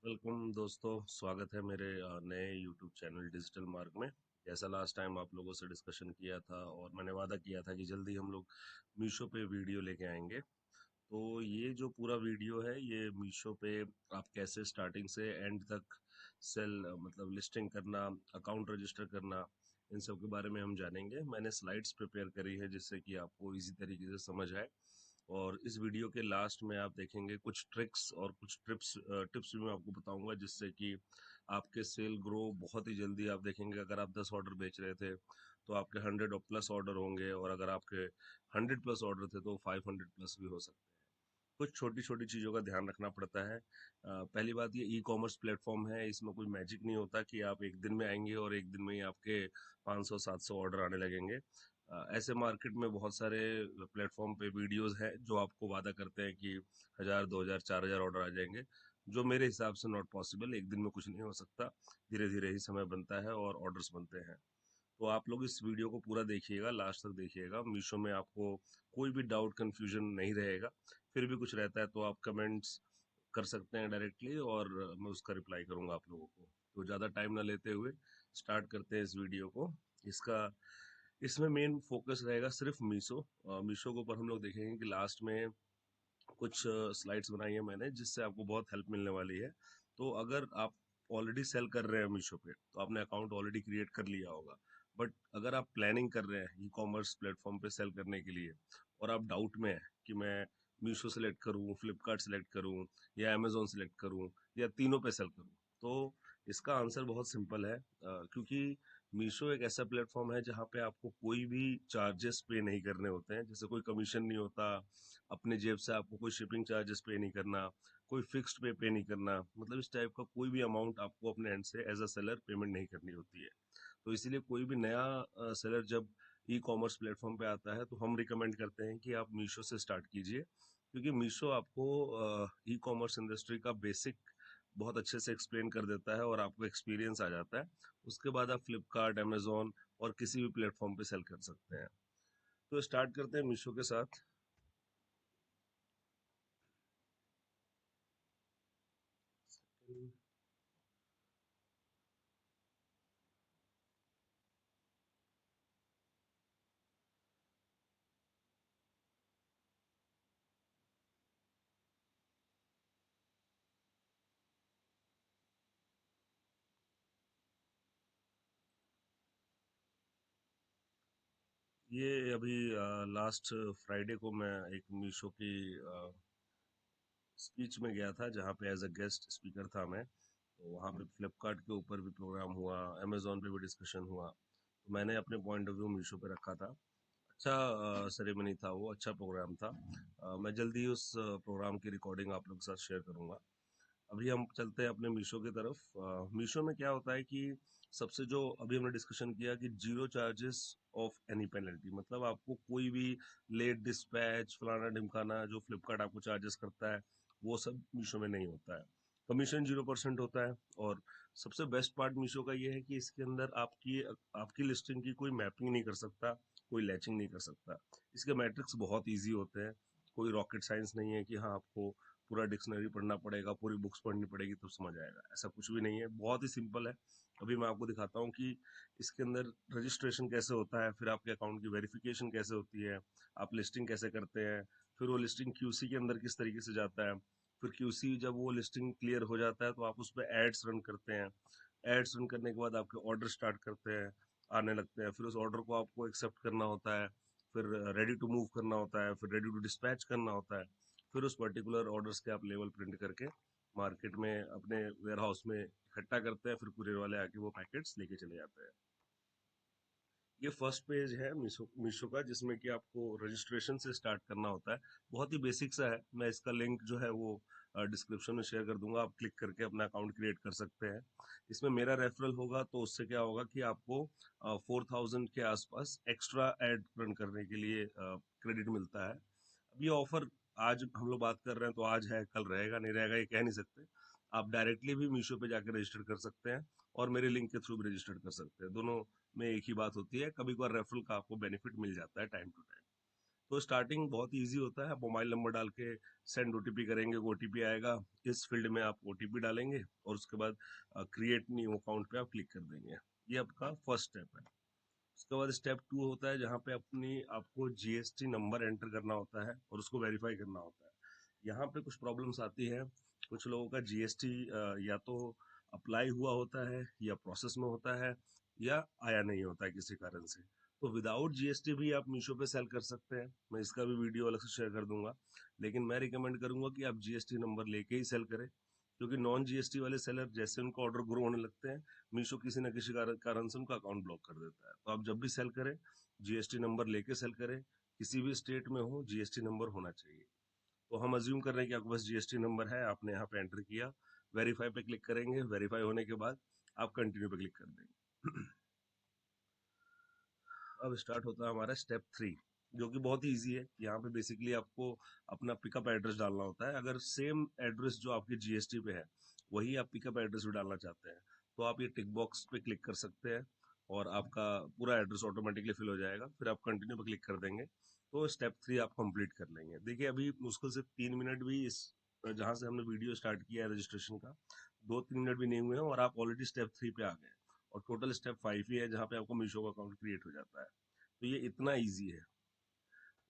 Welcome दोस्तों, स्वागत है मेरे नए यूट्यूब चैनल डिजिटल मार्ग में। जैसा लास्ट टाइम आप लोगों से डिस्कशन किया था और मैंने वादा किया था कि जल्दी हम लोग मीशो पे वीडियो लेके आएंगे। तो ये जो पूरा वीडियो है ये मीशो पे आप कैसे स्टार्टिंग से एंड तक सेल मतलब लिस्टिंग करना, अकाउंट रजिस्टर करना, इन सब के बारे में हम जानेंगे। मैंने स्लाइड्स प्रिपेयर करी है जिससे कि आपको इजी तरीके से समझ आए। और इस वीडियो के लास्ट में आप देखेंगे कुछ ट्रिक्स और कुछ टिप्स भी मैं आपको बताऊंगा जिससे कि आपके सेल ग्रो बहुत ही जल्दी। आप देखेंगे अगर आप 10 ऑर्डर बेच रहे थे तो आपके 100 प्लस ऑर्डर होंगे, और अगर आपके 100 प्लस ऑर्डर थे तो 500 प्लस भी हो सकते हैं। कुछ छोटी छोटी चीज़ों का ध्यान रखना पड़ता है। पहली बात, ये ई कॉमर्स प्लेटफॉर्म है, इसमें कोई मैजिक नहीं होता कि आप एक दिन में आएंगे और एक दिन में ही आपके 500-700 ऑर्डर आने लगेंगे। ऐसे मार्केट में बहुत सारे प्लेटफॉर्म पे वीडियोस हैं जो आपको वादा करते हैं कि 1000, 2000, 4000 ऑर्डर आ जाएंगे, जो मेरे हिसाब से नॉट पॉसिबल। एक दिन में कुछ नहीं हो सकता, धीरे धीरे ही समय बनता है और ऑर्डर्स बनते हैं। तो आप लोग इस वीडियो को पूरा देखिएगा, लास्ट तक देखिएगा। मीशो में आपको कोई भी डाउट कंफ्यूजन नहीं रहेगा। फिर भी कुछ रहता है तो आप कमेंट्स कर सकते हैं डायरेक्टली, और मैं उसका रिप्लाई करूंगा आप लोगों को। तो ज़्यादा टाइम ना लेते हुए स्टार्ट करते हैं इस वीडियो को। इसका इसमें मेन फोकस रहेगा सिर्फ मीशो। मीशो के ऊपर हम लोग देखेंगे कि लास्ट में कुछ स्लाइड्स बनाई है मैंने जिससे आपको बहुत हेल्प मिलने वाली है। तो अगर आप ऑलरेडी सेल कर रहे हैं मीशो पे तो आपने अकाउंट ऑलरेडी क्रिएट कर लिया होगा। बट अगर आप प्लानिंग कर रहे हैं ई कॉमर्स प्लेटफॉर्म पे सेल करने के लिए और आप डाउट में है कि मैं मीशो सेलेक्ट करूं, फ्लिपकार्ट सेलेक्ट करूं या अमेजोन सेलेक्ट करूं या तीनों पे सेल करूं, तो इसका आंसर बहुत सिंपल है। क्योंकि मीशो एक ऐसा प्लेटफॉर्म है जहाँ पे आपको कोई भी चार्जेस पे नहीं करने होते हैं। जैसे कोई कमीशन नहीं होता, अपने जेब से आपको कोई शिपिंग चार्जेस पे नहीं करना, कोई फिक्स्ड पे नहीं करना, मतलब इस टाइप का कोई भी अमाउंट आपको अपने एंड से एज अ सेलर पेमेंट नहीं करनी होती है। तो इसीलिए कोई भी नया सेलर जब ई कॉमर्स प्लेटफॉर्म पे आता है तो हम रिकमेंड करते हैं कि आप मीशो से स्टार्ट कीजिए, क्योंकि मीशो आपको ई कॉमर्स इंडस्ट्री का बेसिक बहुत अच्छे से एक्सप्लेन कर देता है और आपको एक्सपीरियंस आ जाता है। उसके बाद आप फ्लिपकार्ट, अमेजोन और किसी भी प्लेटफॉर्म पे सेल कर सकते हैं। तो स्टार्ट करते हैं मीशो के साथ। ये अभी लास्ट फ्राइडे को मैं एक मीशो की स्पीच में गया था जहाँ पे एज अ गेस्ट स्पीकर था मैं। तो वहाँ पे फ्लिपकार्ट के ऊपर भी प्रोग्राम हुआ, अमेजोन पे भी डिस्कशन हुआ। तो मैंने अपने पॉइंट ऑफ व्यू मीशो पे रखा था। अच्छा सेरेमनी था वो, अच्छा प्रोग्राम था। मैं जल्दी ही उस प्रोग्राम की रिकॉर्डिंग आप लोग के साथ शेयर करूंगा। अभी हम चलते हैं अपने मीशो की तरफ। मीशो में क्या होता है कि सबसे जो अभी हमने डिस्कशन किया कि zero charges of any penalty, मतलब आपको कोई भी लेट डिस्पैच फलाना ढिमकाना जो फ्लिपकार्ट आपको चार्जेस करता है वो सब मीशो में नहीं होता है। कमीशन 0% होता है। और सबसे बेस्ट पार्ट मीशो का ये है कि इसके अंदर आपकी आपकी लिस्टिंग की कोई मैपिंग नहीं कर सकता, कोई लैचिंग नहीं कर सकता। इसके मैट्रिक्स बहुत ईजी होते हैं। कोई रॉकेट साइंस नहीं है कि हाँ आपको पूरा डिक्शनरी पढ़ना पड़ेगा, पूरी बुक्स पढ़नी पड़ेगी तब समझ आएगा, ऐसा कुछ भी नहीं है। बहुत ही सिंपल है। अभी मैं आपको दिखाता हूँ कि इसके अंदर रजिस्ट्रेशन कैसे होता है, फिर आपके अकाउंट की वेरिफिकेशन कैसे होती है, आप लिस्टिंग कैसे करते हैं, फिर वो लिस्टिंग क्यूसी के अंदर किस तरीके से जाता है, फिर क्यूसी जब वो लिस्टिंग क्लियर हो जाता है तो आप उस पर एड्स रन करते हैं। एड्स रन करने के बाद आपके ऑर्डर स्टार्ट करते हैं, आने लगते हैं। फिर उस ऑर्डर को आपको एक्सेप्ट करना होता है, फिर रेडी टू मूव करना होता है, फिर रेडी टू डिस्पैच करना होता है। फिर उस पर्टिकुलर ऑर्डर्स के आप लेवल प्रिंट करके मार्केट में अपने वेयर हाउस में इकट्ठा करते हैं, फिर कुरियर वाले आके वो पैकेट्स लेके चले जाते हैं। ये फर्स्ट पेज है मीशो मीशो का, जिसमें कि आपको रजिस्ट्रेशन से स्टार्ट करना होता है। बहुत ही बेसिक सा है। मैं इसका लिंक जो है वो डिस्क्रिप्शन में शेयर कर दूंगा, आप क्लिक करके अपना अकाउंट क्रिएट कर सकते हैं। इसमें मेरा रेफरल होगा तो उससे क्या होगा कि आपको 4000 के आसपास एक्स्ट्रा एड रन करने के लिए क्रेडिट मिलता है। अब ये ऑफर आज हम लोग बात कर रहे हैं तो आज है, कल रहेगा नहीं रहेगा ये कह नहीं सकते। आप डायरेक्टली भी मीशो पे जाकर रजिस्टर कर सकते हैं और मेरे लिंक के थ्रू भी रजिस्टर कर सकते हैं। दोनों में एक ही बात होती है, कभी कभार रेफरल का आपको बेनिफिट मिल जाता है टाइम टू टाइम। तो स्टार्टिंग बहुत इजी होता है। आप मोबाइल नंबर डाल के सेंड ओटीपी करेंगे, ओटीपी आएगा, इस फील्ड में आप ओटीपी डालेंगे और उसके बाद क्रिएट न्यू अकाउंट पे आप क्लिक कर देंगे। ये आपका फर्स्ट स्टेप है। उसके बाद स्टेप 2 होता है जहाँ पे आपको जीएसटी नंबर एंटर करना होता है और उसको वेरीफाई करना होता है। यहाँ पे कुछ प्रॉब्लम्स आती है। कुछ लोगों का जीएसटी या तो अप्लाई हुआ होता है या प्रोसेस में होता है या आया नहीं होता है किसी कारण से। तो विदाउट जीएसटी भी आप मीशो पे सेल कर सकते हैं। मैं इसका भी वीडियो अलग से शेयर कर दूंगा, लेकिन मैं रिकमेंड करूंगा कि आप जीएसटी नंबर लेके ही सेल करें, क्योंकि नॉन जीएसटी वाले सेलर जैसे उनको ऑर्डर ग्रो होने लगते हैं, मीशो किसी न किसी कारण से उनका अकाउंट ब्लॉक कर देता है। तो आप जब भी सेल करें, जीएसटी नंबर लेके सेल करें। किसी भी स्टेट में हो, जीएसटी नंबर होना चाहिए। तो हम अज्यूम कर रहे हैं कि आपके पास जीएसटी नंबर है, आपने यहाँ पे एंटर किया, वेरीफाई पे क्लिक करेंगे। वेरीफाई होने के बाद आप कंटिन्यू पे क्लिक कर देंगे। अब स्टार्ट होता है हमारा स्टेप 3, जो कि बहुत ही ईजी है। यहाँ पे बेसिकली आपको अपना पिकअप एड्रेस डालना होता है। अगर सेम एड्रेस जो आपके जीएसटी पे है वही आप पिकअप एड्रेस भी डालना चाहते हैं, तो आप ये टिक बॉक्स पे क्लिक कर सकते हैं और आपका पूरा एड्रेस ऑटोमेटिकली फिल हो जाएगा। फिर आप कंटिन्यू पे क्लिक कर देंगे तो स्टेप 3 आप कंप्लीट कर लेंगे। देखिए अभी मुश्किल से 3 मिनट भी इस जहाँ से हमने वीडियो स्टार्ट किया है रजिस्ट्रेशन का, 2-3 मिनट भी नहीं हुए हैं और आप ऑलरेडी स्टेप 3 पे आ गए। और टोटल स्टेप 5 ही है जहाँ पे आपको मीशो का अकाउंट क्रिएट हो जाता है। तो ये इतना ईजी है।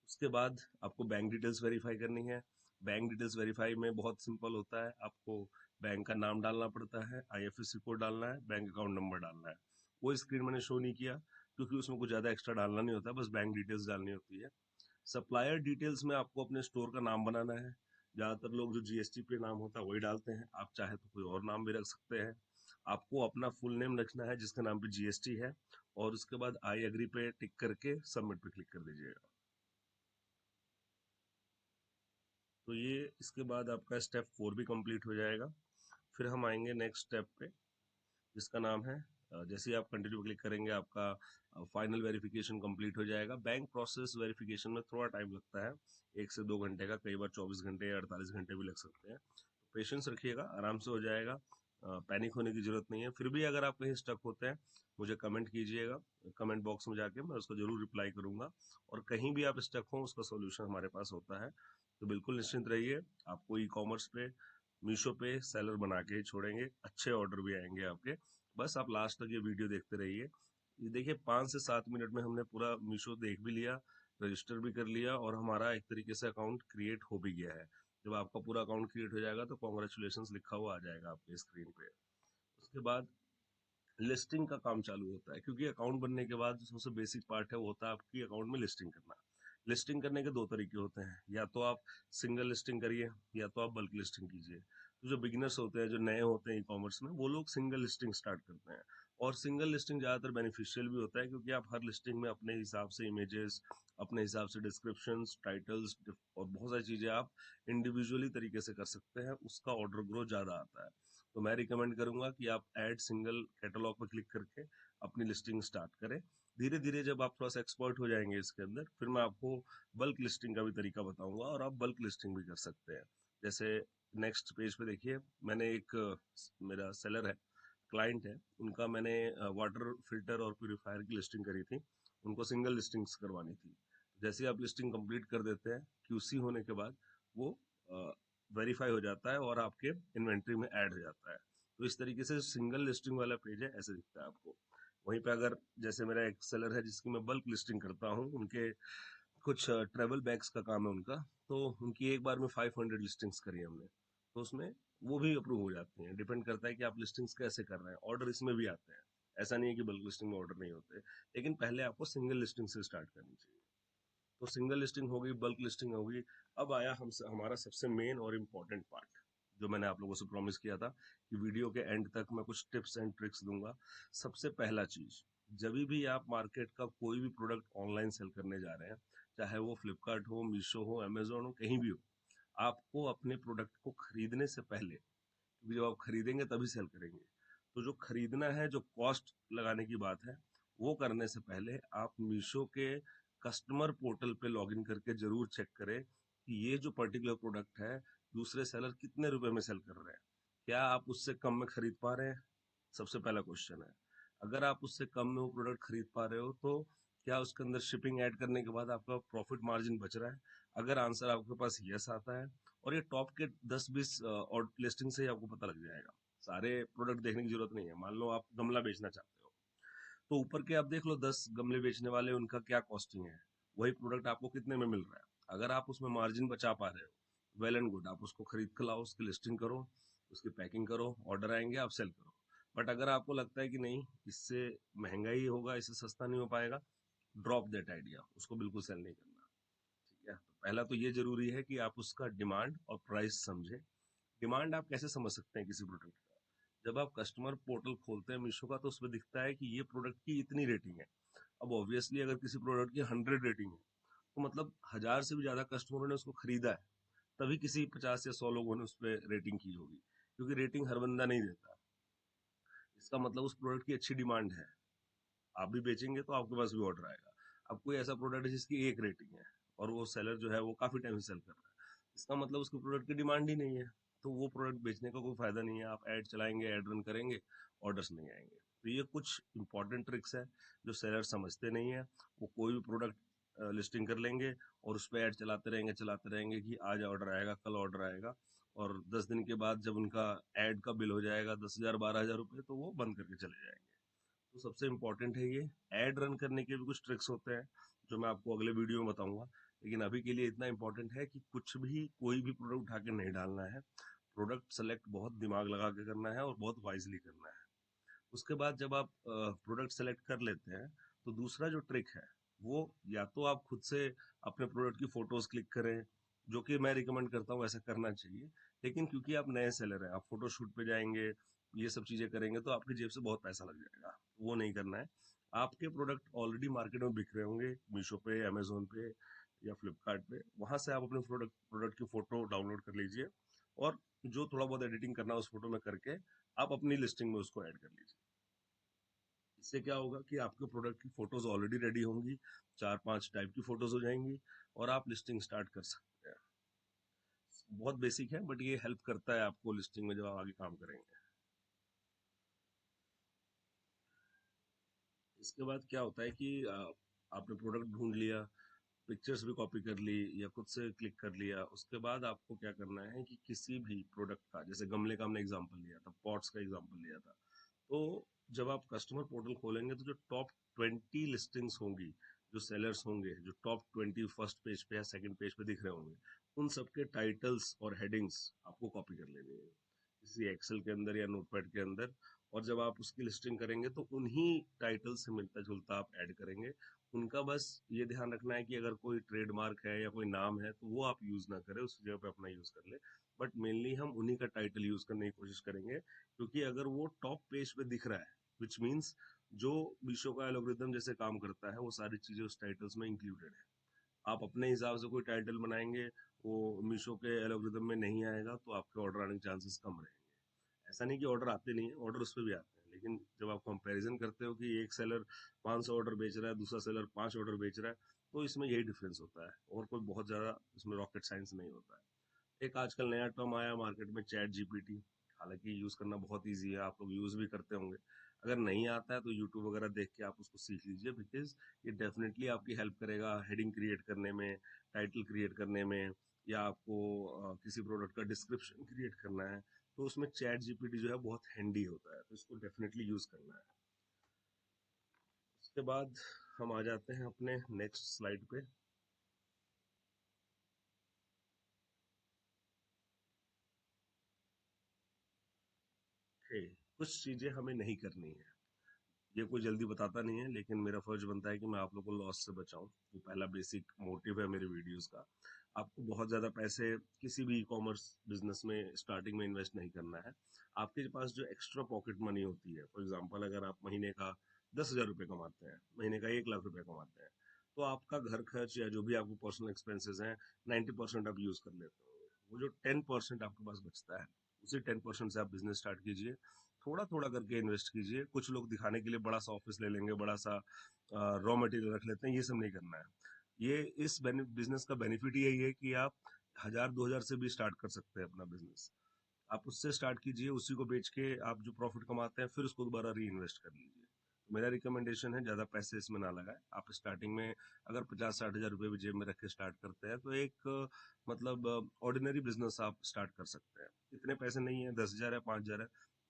उसके बाद आपको बैंक डिटेल्स वेरीफाई करनी है। बैंक डिटेल्स वेरीफाई में बहुत सिंपल होता है। आपको बैंक का नाम डालना पड़ता है, आईएफएससी कोड डालना है, बैंक अकाउंट नंबर डालना है। वो स्क्रीन मैंने शो नहीं किया क्योंकि उसमें कुछ ज़्यादा एक्स्ट्रा डालना नहीं होता, बस बैंक डिटेल्स डालनी होती है। सप्लायर डिटेल्स में आपको अपने स्टोर का नाम बनाना है। ज़्यादातर लोग जो जीएसटी पे नाम होता है वही डालते हैं, आप चाहे तो कोई और नाम भी रख सकते हैं। आपको अपना फुल नेम रखना है जिसका नाम पे जीएसटी है, और उसके बाद आई एग्री पे टिक करके सबमिट पे क्लिक कर दीजिएगा। तो ये इसके बाद आपका स्टेप 4 भी कंप्लीट हो जाएगा। फिर हम आएंगे नेक्स्ट स्टेप पे, जिसका नाम है जैसे ही आप कंटिन्यू क्लिक करेंगे आपका फाइनल वेरिफिकेशन कंप्लीट हो जाएगा। बैंक प्रोसेस वेरिफिकेशन में थोड़ा टाइम लगता है, 1 से 2 घंटे का, कई बार 24 घंटे या 48 घंटे भी लग सकते हैं। तो पेशेंस रखिएगा, आराम से हो जाएगा। पैनिक होने की जरूरत नहीं है। फिर भी अगर आप कहीं स्टक होते हैं मुझे कमेंट कीजिएगा, कमेंट बॉक्स में जाके मैं उसको जरूर रिप्लाई करूंगा। और कहीं भी आप स्टक हो उसका सोल्यूशन हमारे पास होता है। तो बिल्कुल निश्चिंत रहिए, आपको ई कॉमर्स पे, मीशो पे सेलर बना के ही छोड़ेंगे, अच्छे ऑर्डर भी आएंगे आपके। बस आप लास्ट तक ये वीडियो देखते रहिए। ये देखिए 5 से 7 मिनट में हमने पूरा मीशो देख भी लिया, रजिस्टर भी कर लिया और हमारा एक तरीके से अकाउंट क्रिएट हो भी गया है। जब आपका पूरा अकाउंट क्रिएट हो जाएगा तो कॉन्ग्रेचुलेशन लिखा हुआ आ जाएगा आपके स्क्रीन पे। उसके बाद लिस्टिंग का काम चालू होता है, क्योंकि अकाउंट बनने के बाद जो सबसे बेसिक पार्ट है वो होता है आपकी अकाउंट में लिस्टिंग करना। लिस्टिंग करने के 2 तरीके होते हैं, या तो आप सिंगल लिस्टिंग करिए या तो आप बल्क लिस्टिंग कीजिए। तो जो बिगिनर्स होते हैं, जो नए होते हैं ई कॉमर्स में, वो लोग सिंगल लिस्टिंग स्टार्ट करते हैं। और सिंगल लिस्टिंग ज़्यादातर बेनिफिशियल भी होता है, क्योंकि आप हर लिस्टिंग में अपने हिसाब से इमेजेस, अपने हिसाब से डिस्क्रिप्शन, टाइटल्स और बहुत सारी चीज़ें आप इंडिविजुअली तरीके से कर सकते हैं। उसका ऑर्डर ग्रो ज़्यादा आता है। तो मैं रिकमेंड करूंगा कि आप ऐड सिंगल कैटलॉग पर क्लिक करके अपनी लिस्टिंग स्टार्ट करें। धीरे धीरे जब आप थोड़ा सा एक्सपर्ट हो जाएंगे इसके अंदर, फिर मैं आपको बल्क लिस्टिंग का भी तरीका बताऊंगा और आप बल्क लिस्टिंग भी कर सकते हैं। जैसे नेक्स्ट पेज पे देखिए, मैंने एक मेरा सेलर है, क्लाइंट है, उनका मैंने वाटर फिल्टर और प्यूरिफायर की लिस्टिंग करी थी। उनको सिंगल लिस्टिंग्स करवानी थी। जैसे ही आप लिस्टिंग कंप्लीट कर देते हैं, क्यूसी होने के बाद वो वेरीफाई हो जाता है और आपके इन्वेंट्री में ऐड हो जाता है। तो इस तरीके से सिंगल लिस्टिंग वाला पेज है, ऐसे दिखता है आपको। वहीं पे अगर जैसे मेरा एक सेलर है जिसकी मैं बल्क लिस्टिंग करता हूँ, उनके कुछ ट्रेवल बैग्स का काम है उनका, तो उनकी एक बार में 500 लिस्टिंग्स करी हमने। तो उसमें वो भी अप्रूव हो जाती हैं। डिपेंड करता है कि आप लिस्टिंग्स कैसे कर रहे हैं। ऑर्डर इसमें भी आते हैं, ऐसा नहीं है कि बल्क लिस्टिंग में ऑर्डर नहीं होते, लेकिन पहले आपको सिंगल लिस्टिंग से स्टार्ट करनी चाहिए। तो सिंगल लिस्टिंग होगी, बल्क लिस्टिंग होगी। अब आया हमारा सबसे मेन और इम्पोर्टेंट पार्ट, जो मैंने आप लोगों से प्रॉमिस किया था कि वीडियो के एंड तक मैं कुछ टिप्स एंड ट्रिक्स दूंगा। सबसे पहला चीज, जब भी आप मार्केट का कोई भी प्रोडक्ट ऑनलाइन सेल करने जा रहे हैं, चाहे वो फ्लिपकार्ट हो, मीशो हो, अमेजोन हो, कहीं भी हो, आपको अपने प्रोडक्ट को खरीदने से पहले, क्योंकि जब आप खरीदेंगे तभी सेल करेंगे, तो जो खरीदना है, जो कॉस्ट लगाने की बात है, वो करने से पहले आप मीशो के कस्टमर पोर्टल पे लॉगिन करके जरूर चेक करें कि ये जो पर्टिकुलर प्रोडक्ट है दूसरे सेलर कितने रुपए में सेल कर रहे हैं। क्या आप उससे कम में खरीद पा रहे हैं? सबसे पहला क्वेश्चन है। अगर आप उससे कम में वो प्रोडक्ट खरीद पा रहे हो तो क्या उसके अंदर शिपिंग ऐड करने के बाद आपका प्रॉफिट मार्जिन बच रहा है? अगर आंसर आपके पास यस आता है, और ये टॉप के 10-20 और लिस्टिंग से ही आपको पता लग जाएगा, सारे प्रोडक्ट देखने की जरूरत नहीं है। मान लो आप गमला बेचना चाहते हो, तो ऊपर के आप देख लो 10 गमले बेचने वाले, उनका क्या कॉस्टिंग है, वही प्रोडक्ट आपको कितने में मिल रहा है। अगर आप उसमें मार्जिन बचा पा रहे हो, वेल एंड गुड, आप उसको खरीद कर लाओ, उसकी लिस्टिंग करो, उसकी पैकिंग करो, ऑर्डर आएंगे, आप सेल करो। बट अगर आपको लगता है कि नहीं, इससे महंगा ही होगा, इससे सस्ता नहीं हो पाएगा, ड्रॉप दैट आइडिया, उसको बिल्कुल सेल नहीं करना। ठीक है, तो पहला तो ये जरूरी है कि आप उसका डिमांड और प्राइस समझे। डिमांड आप कैसे समझ सकते हैं किसी प्रोडक्ट का? जब आप कस्टमर पोर्टल खोलते हैं मीशो का, तो उसमें दिखता है कि ये प्रोडक्ट की इतनी रेटिंग है। अब ऑब्वियसली अगर किसी प्रोडक्ट की 100 रेटिंग है, तो मतलब 1000 से भी ज्यादा कस्टमरों ने उसको खरीदा है, तभी किसी 50 या 100 लोगों ने उस पर रेटिंग की होगी, क्योंकि रेटिंग हर बंदा नहीं देता। इसका मतलब उस प्रोडक्ट की अच्छी डिमांड है, आप भी बेचेंगे तो आपके पास भी ऑर्डर आएगा। अब कोई ऐसा प्रोडक्ट है जिसकी एक रेटिंग है, और वो सेलर जो है वो काफी टाइम से सेल कर रहा है, इसका मतलब उसके प्रोडक्ट की डिमांड ही नहीं है, तो वो प्रोडक्ट बेचने का कोई फायदा नहीं है। आप ऐड चलाएंगे, ऐड रन करेंगे, ऑर्डर्स नहीं आएंगे। तो ये कुछ इंपॉर्टेंट ट्रिक्स है जो सेलर समझते नहीं है। वो कोई भी प्रोडक्ट लिस्टिंग कर लेंगे, और उस पर ऐड चलाते रहेंगे कि आज ऑर्डर आएगा, कल ऑर्डर आएगा, और 10 दिन के बाद जब उनका ऐड का बिल हो जाएगा 10,000 12,000 रुपये, तो वो बंद करके चले जाएंगे। तो सबसे इम्पोर्टेंट है ये। ऐड रन करने के भी कुछ ट्रिक्स होते हैं, जो मैं आपको अगले वीडियो में बताऊंगा, लेकिन अभी के लिए इतना इम्पोर्टेंट है कि कुछ भी कोई भी प्रोडक्ट उठा के नहीं डालना है। प्रोडक्ट सेलेक्ट बहुत दिमाग लगा के करना है, और बहुत वाइजली करना है। उसके बाद जब आप प्रोडक्ट सेलेक्ट कर लेते हैं, तो दूसरा जो ट्रिक है, वो या तो आप खुद से अपने प्रोडक्ट की फोटोज क्लिक करें, जो कि मैं रिकमेंड करता हूँ, ऐसा करना चाहिए। लेकिन क्योंकि आप नए सेलर हैं, आप फोटोशूट पे जाएंगे, ये सब चीजें करेंगे, तो आपकी जेब से बहुत पैसा लग जाएगा, वो नहीं करना है। आपके प्रोडक्ट ऑलरेडी मार्केट में बिक रहे होंगे, मीशो पे, अमेजोन पे या फ्लिपकार्ट पे, वहां से आप अपने प्रोडक्ट की फोटो डाउनलोड कर लीजिए, और जो थोड़ा बहुत एडिटिंग करना है उस फोटो में करके आप अपनी लिस्टिंग में उसको ऐड कर लीजिए। इससे क्या होगा कि आपके प्रोडक्ट की फोटोज ऑलरेडी रेडी होंगी, 4-5 टाइप की फोटोज हो जाएंगी, और आप लिस्टिंग स्टार्ट कर सकते हैं। बहुत बेसिक है, बट ये हेल्प करता है आपको लिस्टिंग में जब आप आगे काम करेंगे। इसके बाद क्या होता है कि आपने प्रोडक्ट ढूंढ लिया, पिक्चर्स भी कॉपी कर ली या खुद से क्लिक कर लिया, उसके बाद आपको क्या करना है कि किसी भी प्रोडक्ट का, जैसे गमले का हमने एग्जांपल लिया था, पॉट्स का एग्जांपल लिया था, तो जब आप कस्टमर पोर्टल खोलेंगे, तो जो टॉप 20 लिस्टिंग्स होंगी, जो सेलर्स होंगे, जो टॉप 20 फर्स्ट पेज पे या सेकंड पेज पे दिख रहे होंगे, उन सबके टाइटल्स और हेडिंग्स आपको कॉपी कर लेनी है किसी एक्सेल के अंदर या नोटपैड के अंदर। और जब आप उसकी लिस्टिंग करेंगे, तो उन्हीं टाइटल से मिलता जुलता आप ऐड करेंगे। उनका बस ये ध्यान रखना है कि अगर कोई ट्रेडमार्क है या कोई नाम है, तो वो आप यूज ना करें, उस जगह पे अपना यूज कर ले। बट मेनली हम उन्हीं का टाइटल यूज करने की कोशिश करेंगे, क्योंकि अगर वो टॉप पेज पे दिख रहा है, विच मीन्स जो मीशो का एल्गोरिदम जैसे काम करता है, वो सारी चीजें उस टाइटल्स में इंक्लूडेड है। आप अपने हिसाब से कोई टाइटल बनाएंगे, वो मीशो के एल्गोरिदम में नहीं आएगा, तो आपके ऑर्डर आने के चांसेस कम रहेंगे। ऐसा नहीं कि ऑर्डर आते नहीं है, ऑर्डर उस पर भी आते हैं, लेकिन जब आप कंपैरिजन करते हो कि एक सेलर 500 ऑर्डर बेच रहा है, दूसरा सेलर 5 ऑर्डर बेच रहा है, तो इसमें यही डिफरेंस होता है, और कोई बहुत ज्यादा इसमें रॉकेट साइंस नहीं होता है। एक आजकल नया टर्म आया मार्केट में, चैट जीपीटी। हालांकि यूज करना बहुत ईजी है, आप लोग यूज भी करते होंगे। अगर नहीं आता है तो यूट्यूब वगैरह देख के आप उसको सीख लीजिए, बिकॉज ये डेफिनेटली आपकी हेल्प करेगा हेडिंग क्रिएट करने में, टाइटल क्रिएट करने में, या आपको किसी प्रोडक्ट का डिस्क्रिप्शन क्रिएट करना है, तो उसमें चैट जीपीटी जो है बहुत हैंडी होता है, तो इसको डेफिनेटली यूज करना है। उसके बाद हम आ जाते हैं अपने नेक्स्ट स्लाइड पे। कुछ चीजें हमें नहीं करनी है, ये कोई जल्दी बताता नहीं है, लेकिन मेरा फर्ज बनता है कि मैं आप लोगों को लॉस से बचाऊं। वो पहला बेसिक मोटिव है मेरे वीडियोस का। आपको बहुत ज्यादा पैसे किसी भी ई कॉमर्स बिजनेस में स्टार्टिंग में इन्वेस्ट नहीं करना है। आपके पास जो एक्स्ट्रा पॉकेट मनी होती है, फॉर एग्जाम्पल अगर आप महीने का 10,000 रुपये कमाते हैं, महीने का 1 लाख रुपये कमाते हैं, तो आपका घर खर्च या जो भी आपको पर्सनल एक्सपेंसेस हैं, 90% आप यूज कर लेते हो। वो जो 10% आपके पास बचता है, उसी 10% से आप बिजनेस स्टार्ट कीजिए। थोड़ा थोड़ा करके इन्वेस्ट कीजिए। कुछ लोग दिखाने के लिए बड़ा सा ऑफिस ले लेंगे, बड़ा सा रॉ मटेरियल रख लेते हैं, ये सब नहीं करना है। ये इस बिजनेस का बेनिफिट यही है कि आप 1,000-2,000 से भी स्टार्ट कर सकते हैं अपना बिजनेस। आप उससे स्टार्ट कीजिए, उसी को बेच के आप जो प्रॉफिट कमाते हैं, फिर उसको दोबारा री इन्वेस्ट कर लीजिए। मेरा रिकमेंडेशन है ज़्यादा पैसे इसमें ना लगाए। आप स्टार्टिंग में अगर 50-60 हज़ार रुपये भी जेब में रख के स्टार्ट करते हैं तो एक मतलब ऑर्डिनरी बिजनेस आप स्टार्ट कर सकते हैं। इतने पैसे नहीं है, 10,000 है, 5,000 है,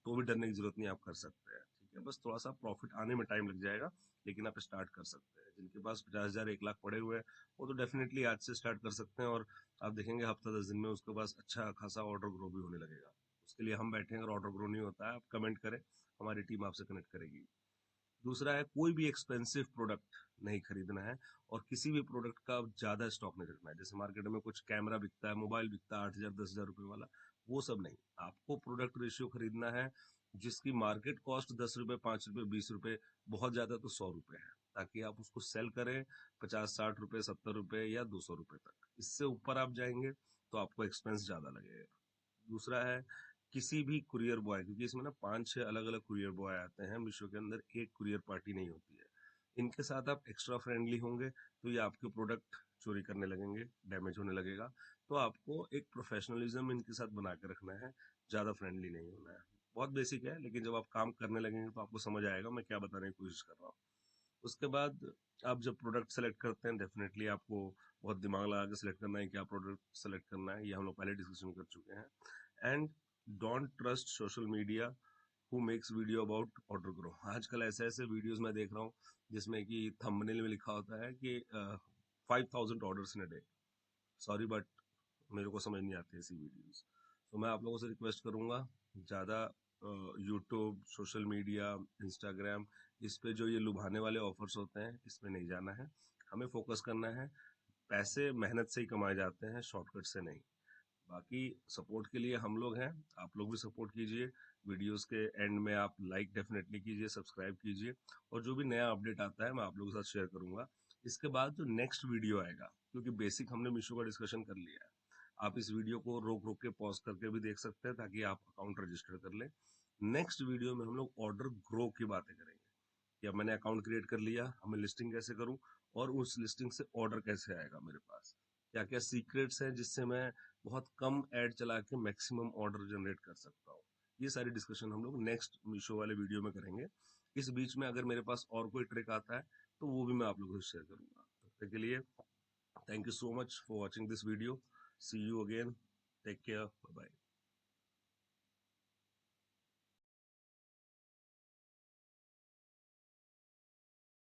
तो भी डरने की जरूरत नहीं, आप कर सकते हैं। ठीक है, बस थोड़ा सा प्रॉफिट आने में टाइम लग जाएगा, लेकिन आप स्टार्ट कर सकते हैं। जिनके पास 50,000 1 लाख पड़े हुए हैं वो तो डेफिनेटली आज से स्टार्ट कर सकते हैं, और आप देखेंगे हफ्ता 10 दिन में उसके पास अच्छा खासा ऑर्डर ग्रो भी होने लगेगा। उसके लिए हम बैठे हैं, अगर ऑर्डर ग्रो नहीं होता है आप कमेंट करें, हमारी टीम आपसे कनेक्ट करेगी। दूसरा है, कोई भी एक्सपेंसिव प्रोडक्ट नहीं खरीदना है, और किसी भी प्रोडक्ट का ज्यादा स्टॉक नहीं रखना है। जैसे मार्केट में कुछ कैमरा बिकता है, मोबाइल बिकता है 8,000 10,000 रुपए वाला, वो सब नहीं। आपको प्रोडक्ट रेशियो खरीदना है जिसकी मार्केट कॉस्ट 10 रुपए, 5 रुपए, 20 रुपए, बहुत ज्यादा तो 100 रुपए है, ताकि आप उसको सेल करें 50-60 रुपए, 70 रुपए या 200 रुपए तक। इससे ऊपर आप जाएंगे तो आपको एक्सपेंस ज्यादा लगेगा। दूसरा है, किसी भी कुरियर बॉय, क्योंकि इसमें ना 5-6 अलग अलग कुरियर बॉय आते हैं मीशो के अंदर, एक कुरियर पार्टी नहीं होती है। इनके साथ आप एक्स्ट्रा फ्रेंडली होंगे तो ये आपके प्रोडक्ट चोरी करने लगेंगे, डैमेज होने लगेगा। तो आपको एक प्रोफेशनलिज्म इनके साथ बना के रखना है, ज्यादा फ्रेंडली नहीं होना है। बहुत बेसिक है, लेकिन जब आप काम करने लगेंगे तो आपको समझ आएगा मैं क्या बताने की कोशिश कर रहा हूँ। उसके बाद आप जब प्रोडक्ट सेलेक्ट करते हैं, डेफिनेटली आपको बहुत दिमाग लगा के सेलेक्ट करना है, क्या प्रोडक्ट सेलेक्ट करना है, ये हम लोग पहले डिस्कशन कर चुके हैं। And don't trust social media who makes video about order grow. आजकल ऐसे ऐसे वीडियोस मैं देख रहा हूँ जिसमें कि थंबनेल में लिखा होता है कि 5,000 orders in a day. Sorry but मेरे को समझ नहीं आती ऐसी वीडियोस। तो मैं आप लोगों से रिक्वेस्ट करूंगा, ज़्यादा यूट्यूब, सोशल मीडिया, इंस्टाग्राम, इस पे जो ये लुभाने वाले ऑफर्स होते हैं इसमें नहीं जाना है। हमें फोकस करना है, पैसे मेहनत से ही कमाए जाते हैं, शॉर्टकट से नहीं। बाकी सपोर्ट के लिए हम लोग हैं, आप लोग भी सपोर्ट कीजिए। वीडियोस के एंड में आप लाइक डेफिनेटली कीजिए, सब्सक्राइब कीजिए, और जो भी नया अपडेट आता है मैं आप लोगों के साथ शेयर करूंगा। इसके बाद जो नेक्स्ट वीडियो आएगा, क्योंकि बेसिक हमने मीशो का डिस्कशन कर लिया है, आप इस वीडियो को रोक रोक के पॉज करके भी देख सकते हैं ताकि आप अकाउंट रजिस्टर कर लें। नेक्स्ट वीडियो में हम लोग ऑर्डर ग्रो की बातें करेंगे कि अब मैंने अकाउंट क्रिएट कर लिया, हमें लिस्टिंग कैसे करूं, और उस लिस्टिंग से ऑर्डर कैसे आएगा मेरे पास, क्या क्या सीक्रेट्स हैं जिससे मैं बहुत कम ऐड चला के मैक्सिमम ऑर्डर जनरेट कर सकता हूँ। ये सारी डिस्कशन हम लोग नेक्स्ट मीशो वाले वीडियो में करेंगे। इस बीच में अगर मेरे पास और कोई ट्रिक आता है तो वो भी मैं आप लोगों से शेयर करूंगा। तब तक के लिए thank you so much for watching this video. See you again, take care, bye bye.